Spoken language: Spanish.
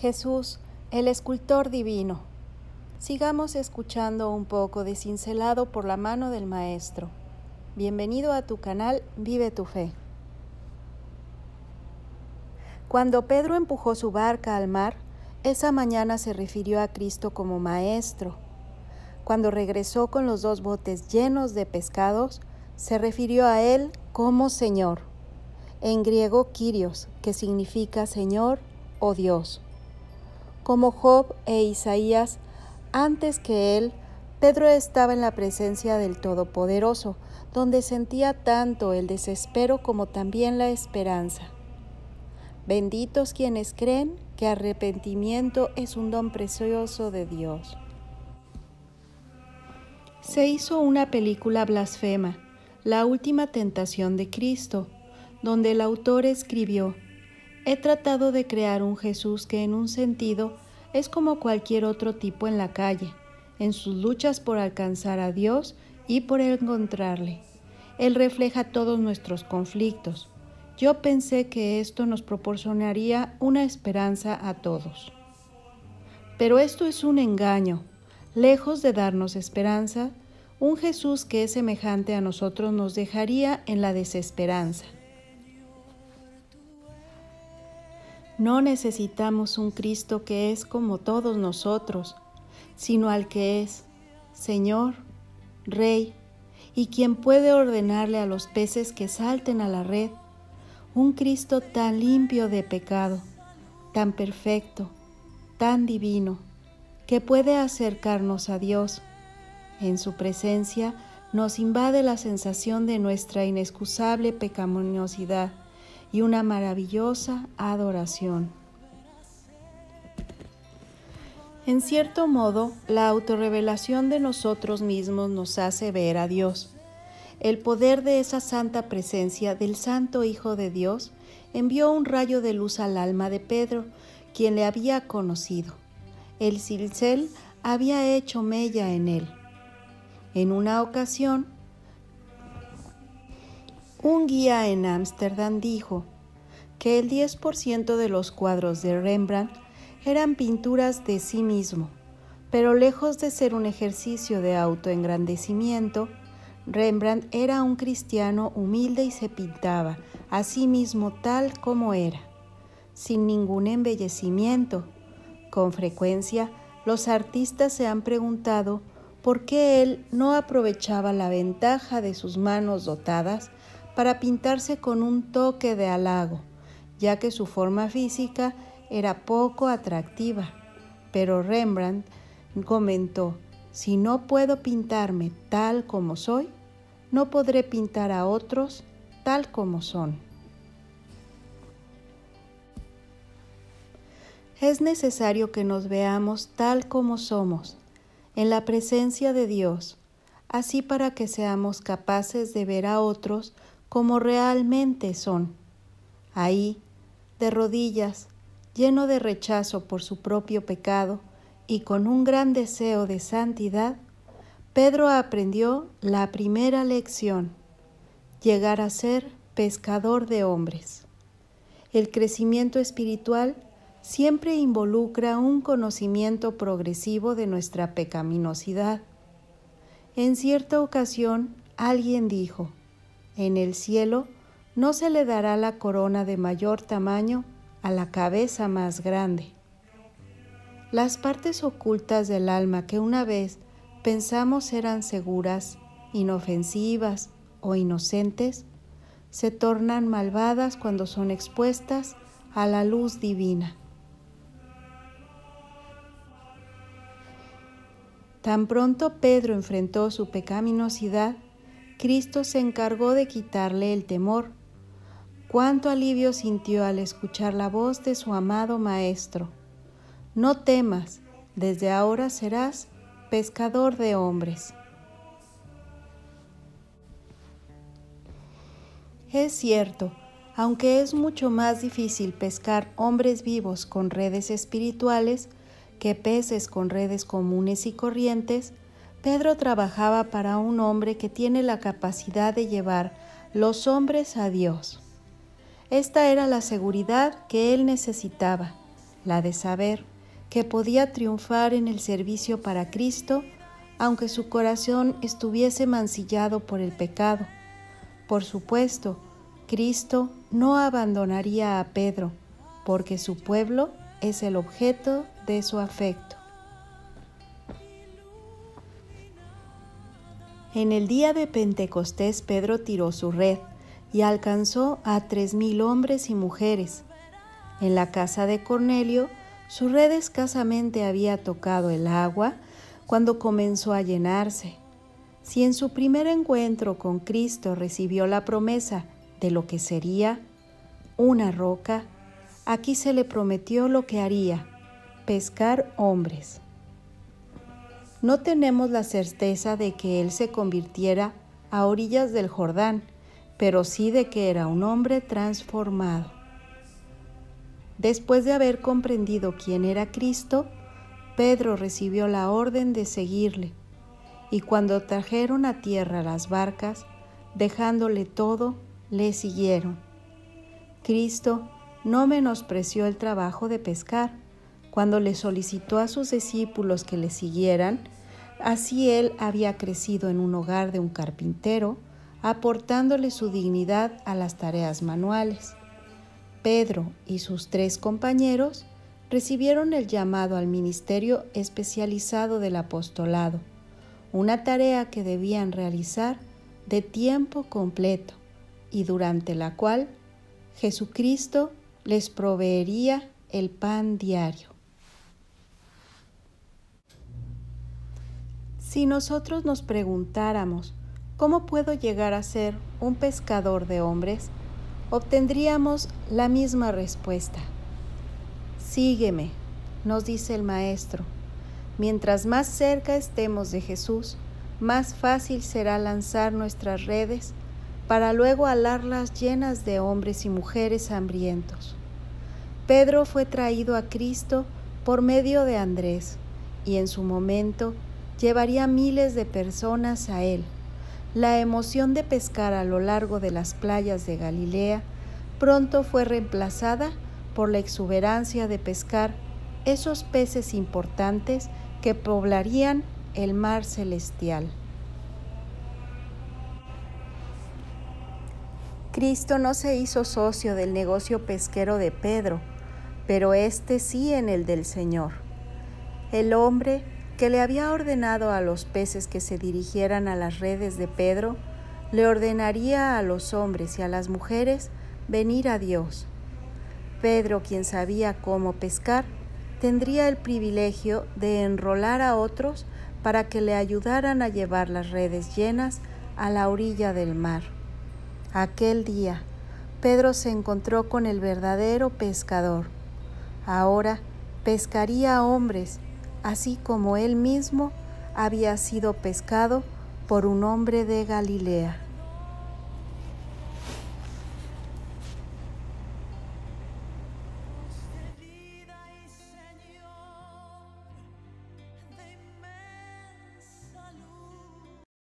Jesús, el escultor divino. Sigamos escuchando un poco de Cincelado por la mano del Maestro. Bienvenido a tu canal Vive tu Fe. Cuando Pedro empujó su barca al mar, esa mañana se refirió a Cristo como Maestro. Cuando regresó con los 2 botes llenos de pescados, se refirió a Él como Señor. En griego, Kyrios, que significa Señor o Dios. Como Job e Isaías, antes que él, Pedro estaba en la presencia del Todopoderoso, donde sentía tanto el desespero como también la esperanza. Benditos quienes creen que arrepentimiento es un don precioso de Dios. Se hizo una película blasfema, La última tentación de Cristo, donde el autor escribió: he tratado de crear un Jesús que en un sentido es como cualquier otro tipo en la calle, en sus luchas por alcanzar a Dios y por encontrarle. Él refleja todos nuestros conflictos. Yo pensé que esto nos proporcionaría una esperanza a todos. Pero esto es un engaño. Lejos de darnos esperanza, un Jesús que es semejante a nosotros nos dejaría en la desesperanza. No necesitamos un Cristo que es como todos nosotros, sino al que es Señor, Rey, y quien puede ordenarle a los peces que salten a la red. Un Cristo tan limpio de pecado, tan perfecto, tan divino, que puede acercarnos a Dios. En su presencia nos invade la sensación de nuestra inexcusable pecaminosidad y una maravillosa adoración. En cierto modo, la autorrevelación de nosotros mismos nos hace ver a Dios. El poder de esa santa presencia del Santo Hijo de Dios envió un rayo de luz al alma de Pedro, quien le había conocido. El cincel había hecho mella en él. En una ocasión, un guía en Ámsterdam dijo que el 10% de los cuadros de Rembrandt eran pinturas de sí mismo, pero lejos de ser un ejercicio de autoengrandecimiento, Rembrandt era un cristiano humilde y se pintaba a sí mismo tal como era, sin ningún embellecimiento. Con frecuencia, los artistas se han preguntado por qué él no aprovechaba la ventaja de sus manos dotadas para pintarse con un toque de halago, ya que su forma física era poco atractiva. Pero Rembrandt comentó: si no puedo pintarme tal como soy, no podré pintar a otros tal como son. Es necesario que nos veamos tal como somos, en la presencia de Dios, así para que seamos capaces de ver a otros como realmente son. Ahí, de rodillas, lleno de rechazo por su propio pecado y con un gran deseo de santidad, Pedro aprendió la primera lección: llegar a ser pescador de hombres. El crecimiento espiritual siempre involucra un conocimiento progresivo de nuestra pecaminosidad. En cierta ocasión, alguien dijo: en el cielo no se le dará la corona de mayor tamaño a la cabeza más grande. Las partes ocultas del alma que una vez pensamos eran seguras, inofensivas o inocentes, se tornan malvadas cuando son expuestas a la luz divina. Tan pronto Pedro enfrentó su pecaminosidad, Cristo se encargó de quitarle el temor. Cuánto alivio sintió al escuchar la voz de su amado Maestro: no temas, desde ahora serás pescador de hombres. Es cierto, aunque es mucho más difícil pescar hombres vivos con redes espirituales que peces con redes comunes y corrientes, Pedro trabajaba para un hombre que tiene la capacidad de llevar los hombres a Dios. Esta era la seguridad que él necesitaba, la de saber que podía triunfar en el servicio para Cristo, aunque su corazón estuviese mancillado por el pecado. Por supuesto, Cristo no abandonaría a Pedro, porque su pueblo es el objeto de su afecto. En el día de Pentecostés, Pedro tiró su red y alcanzó a 3,000 hombres y mujeres. En la casa de Cornelio, su red escasamente había tocado el agua cuando comenzó a llenarse. Si en su primer encuentro con Cristo recibió la promesa de lo que sería una roca, aquí se le prometió lo que haría: pescar hombres. No tenemos la certeza de que él se convirtiera a orillas del Jordán, pero sí de que era un hombre transformado. Después de haber comprendido quién era Cristo, Pedro recibió la orden de seguirle, y cuando trajeron a tierra las barcas, dejándole todo, le siguieron. Cristo no menospreció el trabajo de pescar. Cuando le solicitó a sus discípulos que le siguieran, así él había crecido en un hogar de un carpintero, aportándole su dignidad a las tareas manuales. Pedro y sus 3 compañeros recibieron el llamado al ministerio especializado del apostolado, una tarea que debían realizar de tiempo completo y durante la cual Jesucristo les proveería el pan diario. Si nosotros nos preguntáramos, ¿cómo puedo llegar a ser un pescador de hombres?, obtendríamos la misma respuesta. Sígueme, nos dice el Maestro. Mientras más cerca estemos de Jesús, más fácil será lanzar nuestras redes para luego alarlas llenas de hombres y mujeres hambrientos. Pedro fue traído a Cristo por medio de Andrés, y en su momento llevaría miles de personas a él. La emoción de pescar a lo largo de las playas de Galilea pronto fue reemplazada por la exuberancia de pescar esos peces importantes que poblarían el mar celestial. Cristo no se hizo socio del negocio pesquero de Pedro, pero este sí en el del Señor. El hombre que le había ordenado a los peces que se dirigieran a las redes de Pedro, le ordenaría a los hombres y a las mujeres venir a Dios. Pedro, quien sabía cómo pescar, tendría el privilegio de enrolar a otros para que le ayudaran a llevar las redes llenas a la orilla del mar. Aquel día, Pedro se encontró con el verdadero pescador. Ahora pescaría a hombres, así como él mismo había sido pescado por un hombre de Galilea.